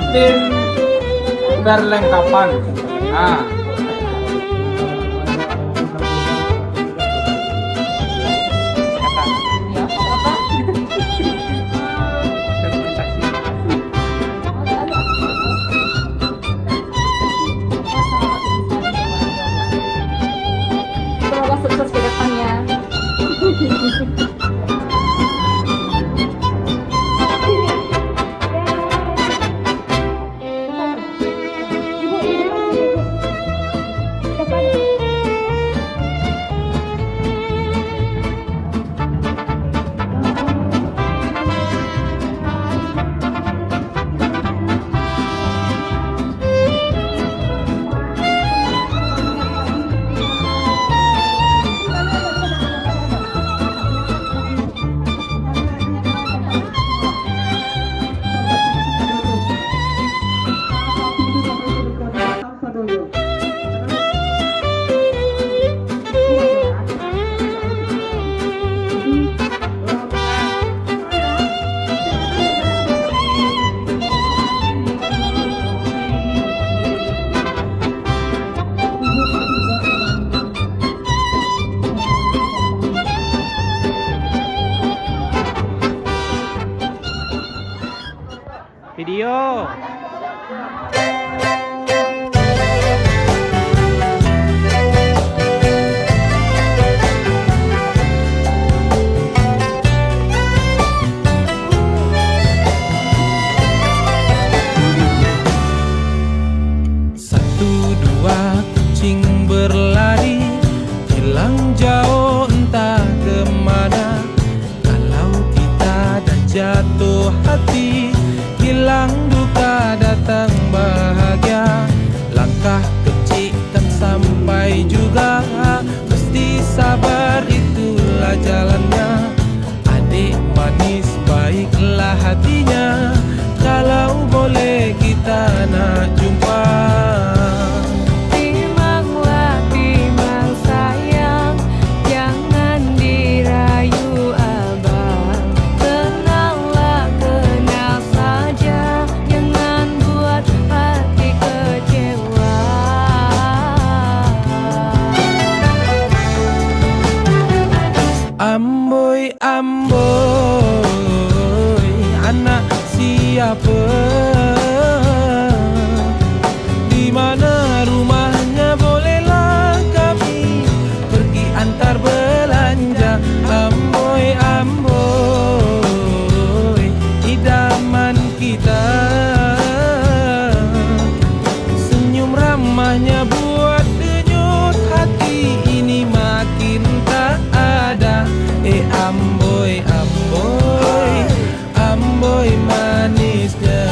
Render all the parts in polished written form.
Tim perlengkapan. Nah, semoga sukses ke depannya. video. Satu dua kucing berlari, hilang jauh entah kemana. Kalau kita dah jatuh hati, hilang duka datang bahagia. Langkah kecil kan sampai juga, mesti sabar itulah jalannya. Adik manis baiklah hatinya, kalau boleh kita nak jumpa. Timanglah timang sayang, jangan dirayu abang. Kenallah kenal saja, jangan buat hati kecewa. Amboi amboi, anak siapa? Di mana rumahnya, bolehlah kami pergi antar belanja. Amboi amboi, idaman kita, senyum ramahnya buat denyut hati ini makin tak ada. Amboi amboi, amboi manisnya.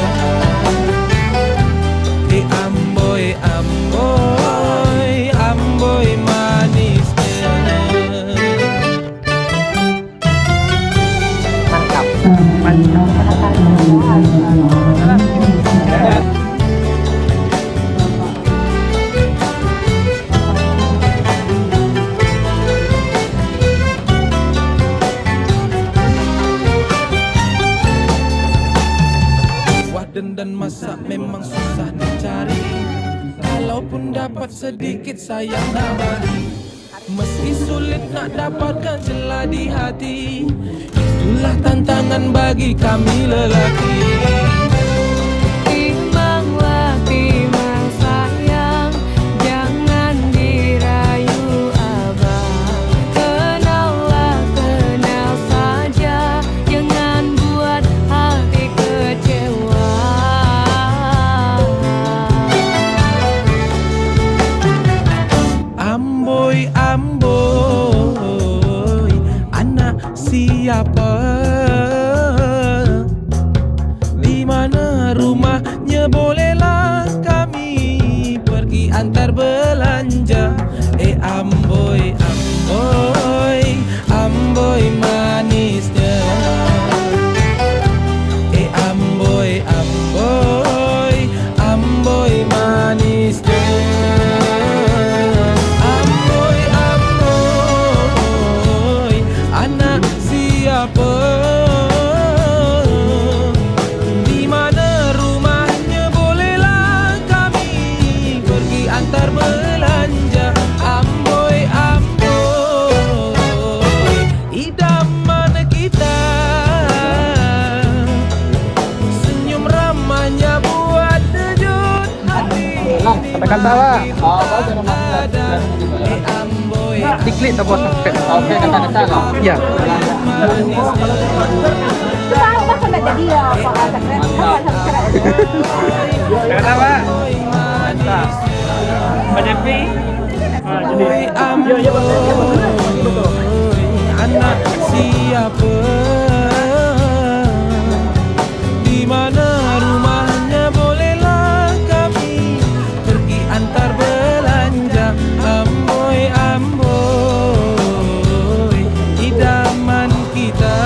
Amboi amboi, amboi manisnya. Waden dan masak memang susah dicari, kalaupun dapat sedikit sayang nabari. Meski sulit nak dapatkan celah di hati, itulah tantangan bagi kami lelaki. Timbanglah timbang sayang, jangan dirayu abang. Kenallah kenal saja, jangan buat hati kecewa. Amboi, amboi, anak siapa? Di mana rumahnya? Bolehlah kami pergi antar belanja. Amboi, amboi, amboi manisnya. Amboi, amboi, amboi manisnya. Amboi, amboi, anak siapa? Di mana rumahnya? Bolehlah kami pergi antar belanja. Amboi, amboi, idaman kita. Senyum ramahnya buat denyut hati. Katakan salah. Oh, baca nama Ada. Amboi, Diklik tak bos. Oke, katakan salah. Ya. Tahu kan sampai jadi ya Pak Sekret. Kata apa? Mantap. Banyak pi. amboi, amboi, anak siapa? Di mana rumahnya? Bolehlah kami pergi antar belanja. Amboi, amboi, idaman kita.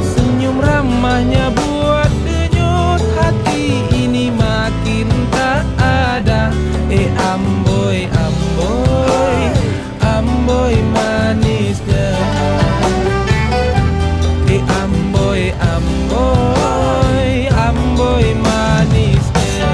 Senyum ramahnya buat denyut hati ini makin tak ada. Amboi, amboi, amboi manisnya. Amboi, amboi, amboi manisnya.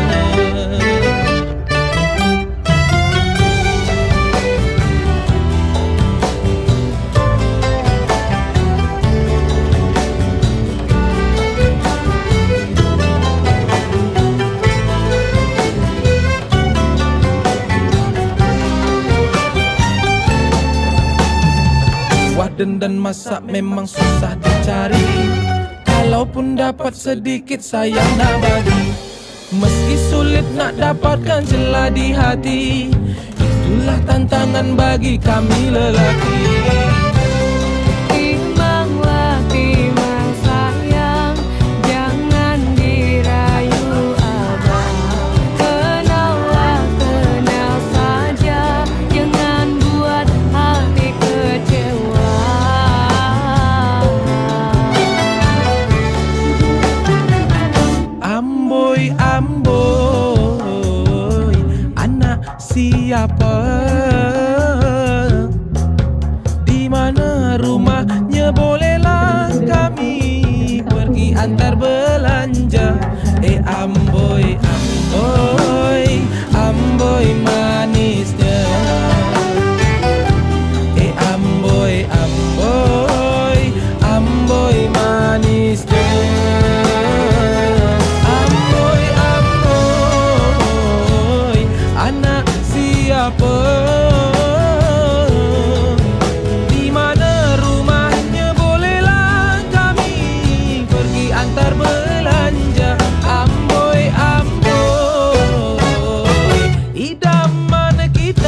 Waden dan masak memang susah dicari. Kalaupun dapat sedikit sayang nak bagi. Meski sulit nak dapatkan celah di hati, itulah tantangan bagi kami lelaki. Timbanglah timbang sayang, jangan dirayu abang. Kenallah kenal saja, jangan buat hati kecewa. Amboi, amboi, anak siapa? Di mana rumahnya? Bolehlah kami pergi antar belanja. Amboi, amboi, amboi manisnya. Amboi, amboi, amboi manisnya. Amboi, amboi, anak siapa? Di mana rumahnya? Bolehlah kami pergi antar belanja. Amboi, amboi, idaman kita.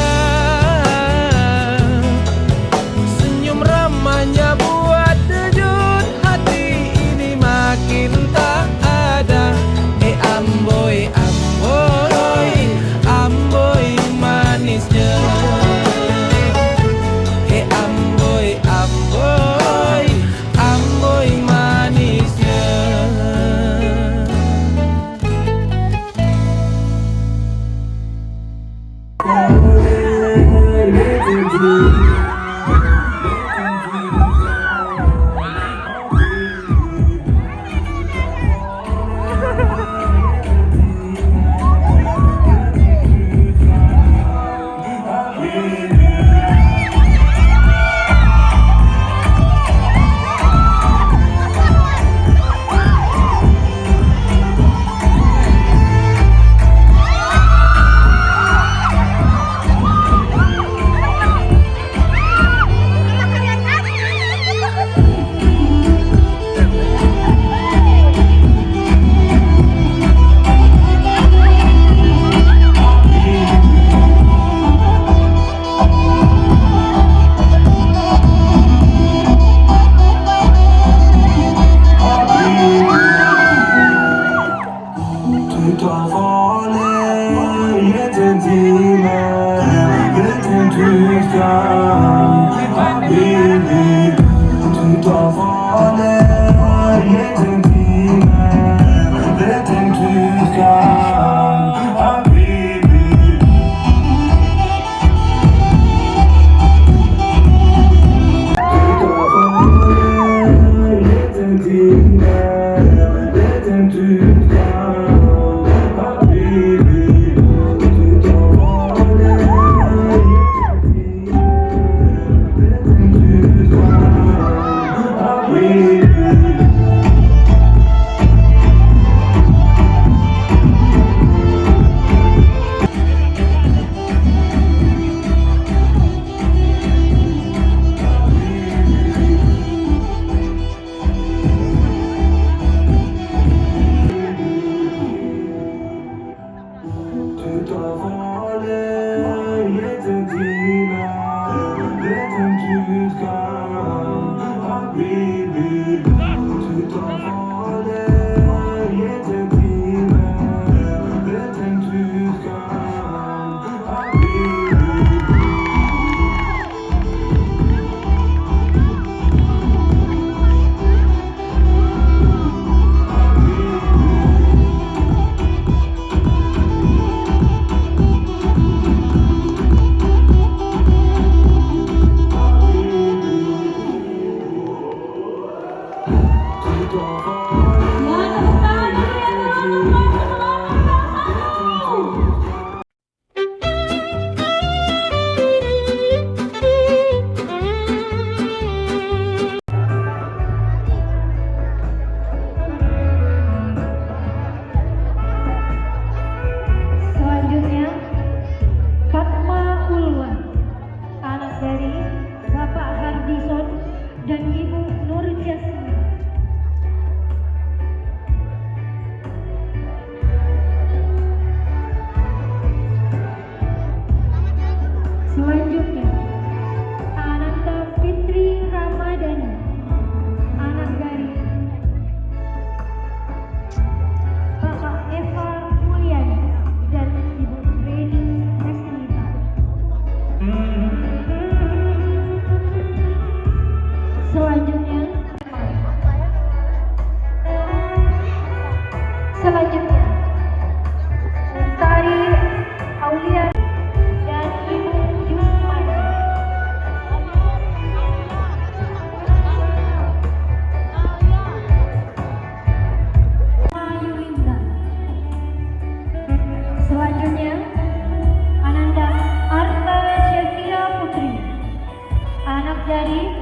dari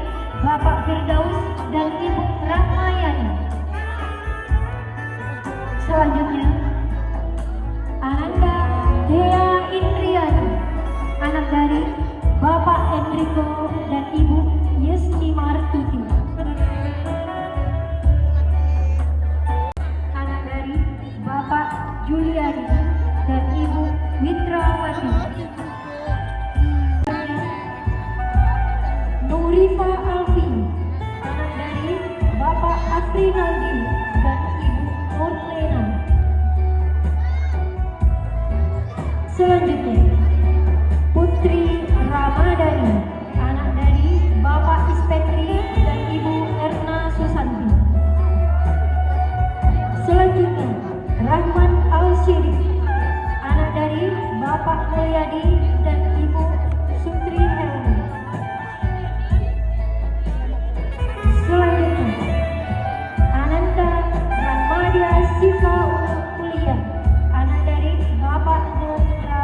Bapak Firdaus dan Ibu Rahmayani. Selanjutnya, Ananda Dea Indriani, anak dari Bapak Enrico dan Ibu Yesni Martuti. Anak dari Bapak Juliani dan Ibu Witrawati. Nurifa Alfi, anak dari Bapak Afrinaldi dan Ibu Nurlena. Selanjutnya, Putri Ramadhani, anak dari Bapak Ispetri dan Ibu Erna Susanti. Selanjutnya, Rahman Al-Syirih, anak dari Bapak Mulyadi dan Ibu Sutri Helmi. Selanjutnya, Ananta Rahmadia Siva untuk kuliah, anak dari Bapak Nutra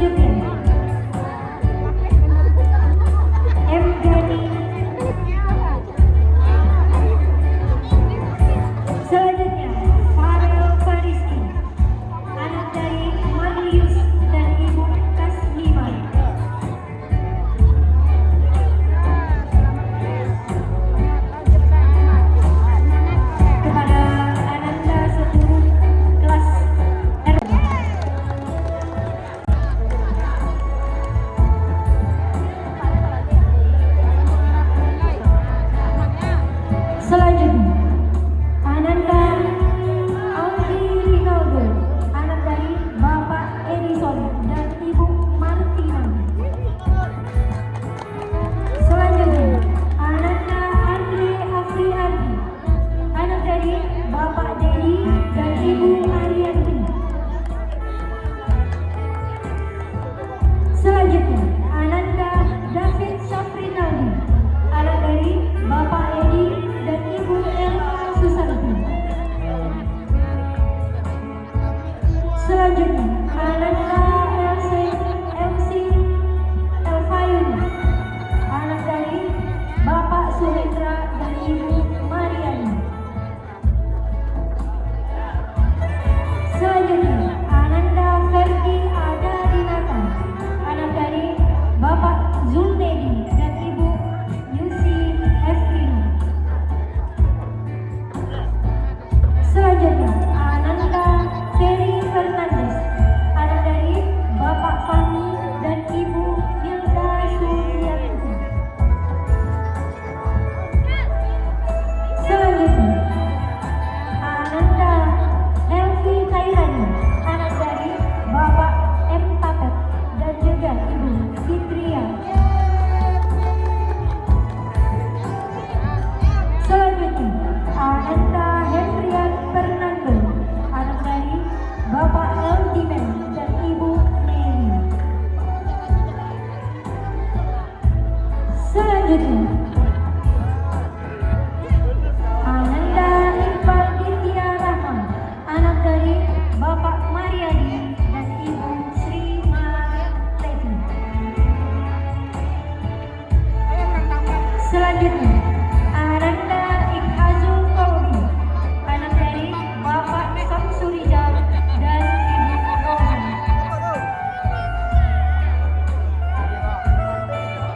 Selanjutnya M. Gani. Selanjutnya Farel Fariski, anak dari Marius dan Ibu Kasliman. Kepada Ananda seluruh kelas R. Selanjutnya Ananda Aldi Rinaldo, anak dari Bapak Edison dan Ibu Martina. Selanjutnya Ananda Andre Afriadi, anak dari Bapak Dedi dan Ibu Arianti. Selanjutnya Ananda David Syafrinaldi, anak dari Bapak Edi dan Ibu Elma Susanti. Selanjutnya Ananda LC Elfayuni, anak dari Bapak Suhendra dan Ibu Mariani. Selanjutnya Ananda Ferdi Ada Dinata, anak dari Bapak Zulnedi dan Ibu Yusi Efrina. Selanjutnya Ananda Ferry Fernandes, anak dari Bapak Fahmi dan Ibu Hilda Suryati. Selanjutnya Ananda Helvi Khairani, anak dari Bapak M. Tapet dan juga Ibu Fitria. Selanjutnya Ananda Hendrian Fernando, anak dari Bapak Eldimen dan Ibu Neri. Selanjutnya Ananda Iqbal Ditya Rahman, anak dari Bapak Mariadi dan Ibu Sri Marlevi. Selanjutnya Ananda Ikhazul Kaudi, anak dari Bapak Samsurijal dan Ibu Rohan.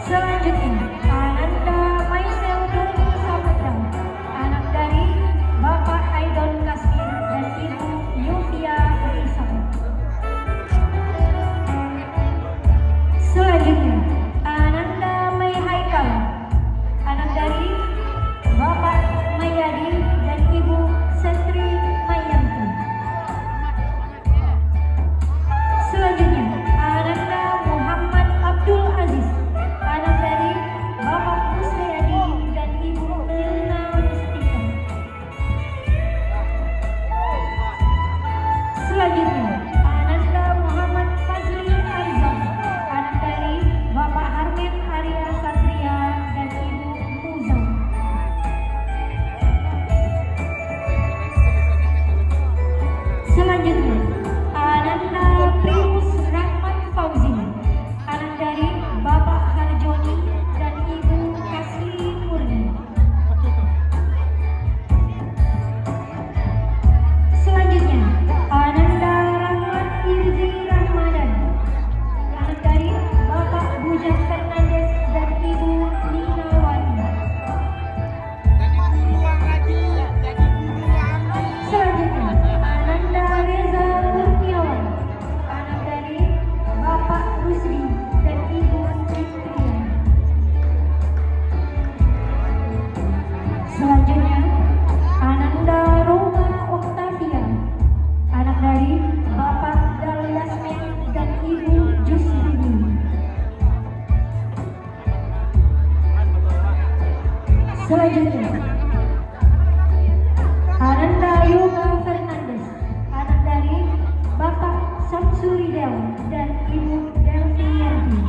Selanjutnya Ananda Maisel Doni Saputra, anak dari Bapak Aidon Kasmir dan Ibu Yovia Elizabeth. Selanjutnya Ananda Mai Haikal, anak dari Bapak Mayadi dan Ibu Setri Mayanti. Selanjutnya Ananda Muhammad Abdul Aziz, anak dari Bapak Musliadi dan Ibu Nilna Mustika. Selanjutnya Ananda Muhammad Fazli Arzam, anak dari Bapak Harmen Arya Satria dan Ibu Muza. Selanjutnya Ananda Primus Rahman Fauzi, anak dari Bapak Harjoni dan Ibu Kasli Murni. Selanjutnya Ananda Rahman Irzi Rahmadan, anak dari Bapak Bujang Fernandes dan Ibu Nina Wati. Selanjutnya Ananda Reza Kurniawan, anak dari Bapak Rusdi dan Ibu Fitria. Selanjutnya Ananda Roma Oktavia, anak dari Bapak Dalyasmin dan Ibu Jusrini. Selanjutnya Ananda Yoga Fernandes, anak dari Bapak Samsuridel dan Ibu Delvi Yerdi.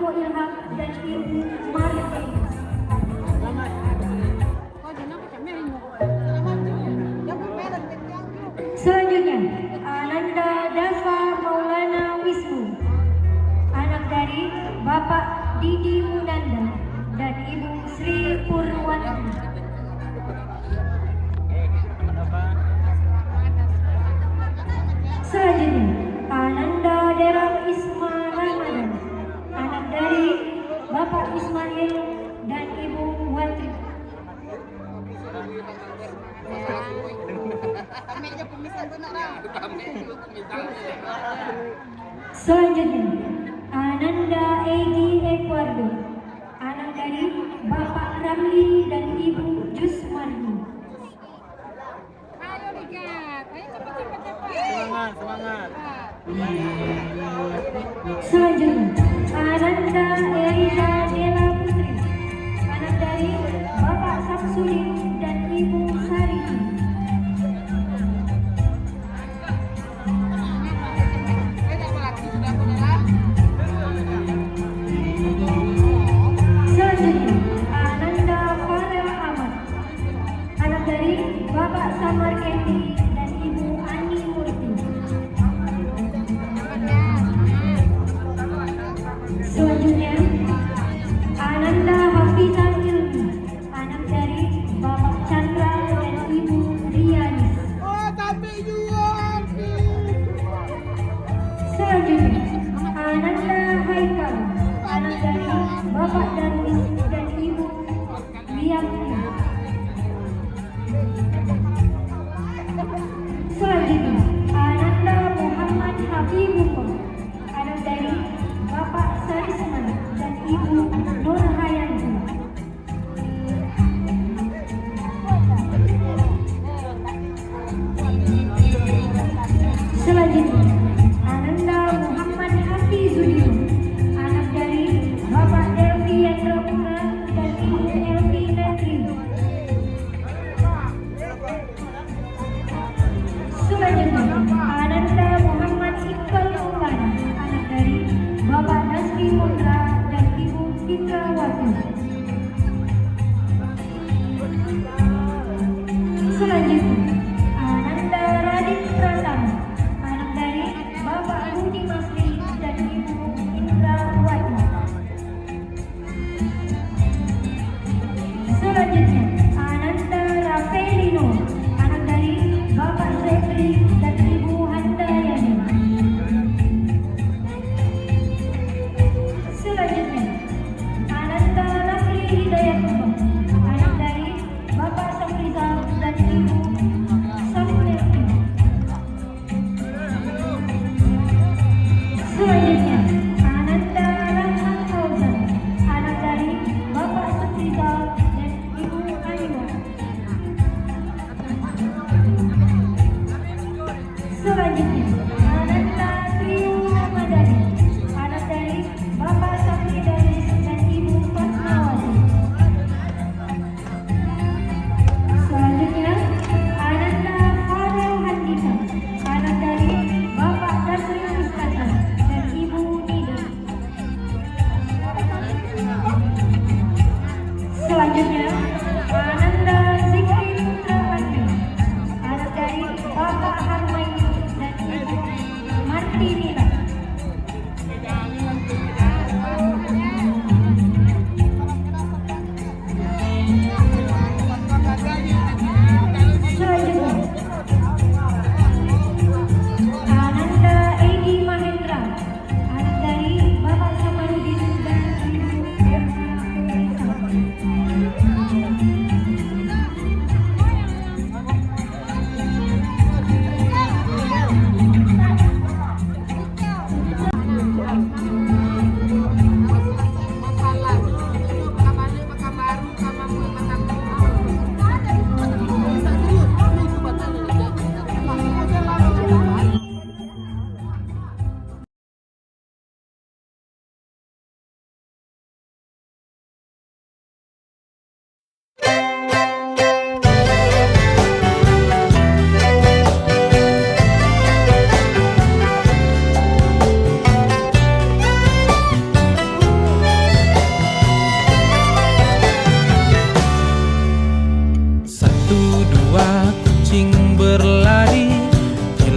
Eko Ilham dan Ibu Marti. Selanjutnya, Ananda Dava Maulana Wisnu, anak dari Bapak Didi Munanda dan Ibu Sri Purwanti. Selanjutnya, Ananda Dera Isma Ramadan, anak dari Bapak Ismail dan Ibu Watri. Selanjutnya, Ananda Egi Ecuador, anak dari Bapak Ramli dan Ibu Jusmarni. Semangat. Selanjutnya, Ananda Elisa Dela Putri, anak dari Bapak Samsudin dan Ibu Sariki. Selanjutnya, Ananda Farel Ahmad, anak dari Bapak Samar Kendi dan Ibu Ani Murti. Selanjutnya, Ananda Hafizah Ilmi, anak dari Bapak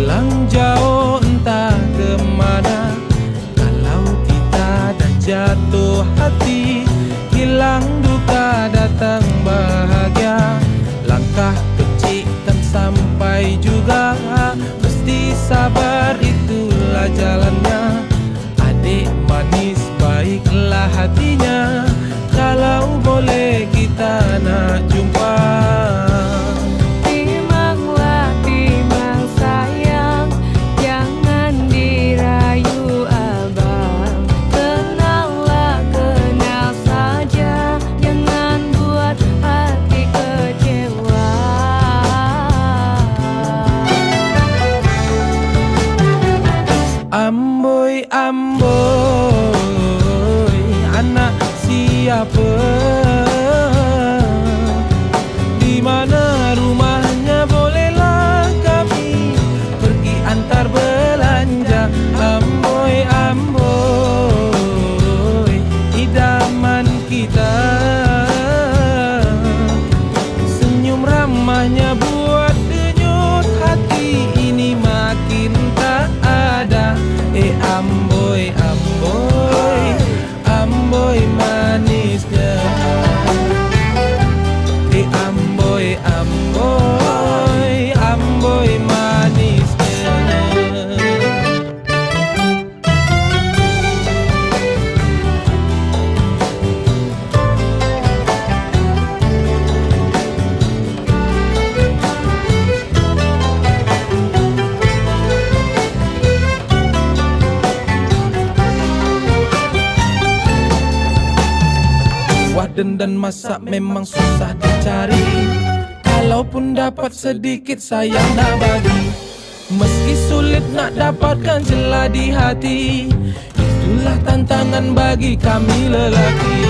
Pulang jauh entah kemana, kalau kita dah jatuh hati, hilang duka datang bahagia. Langkah kecil kan sampai juga, mesti sabar itulah jalannya. Adik manis baiklah hatinya, kalau boleh kita nak jumpa. Timanglah timang sayang, jangan dirayu abang. Kenallah kenal saja, jangan buat hati kecewa. Amboi, amboi, anak siapa? Di mana rumahnya, bolehlah kami pergi antar belanja. Amboi, amboi, idaman kita. Senyum ramahnya buat denyut hati ini makin tak ada. Amboi, amboi, amboi manisnya. Amboi, amboi, amboi manisnya. Waden dan masak memang susah dicari, kalaupun dapat sedikit sayang nak bagi. Meski sulit nak dapatkan celah di hati, itulah tantangan bagi kami lelaki.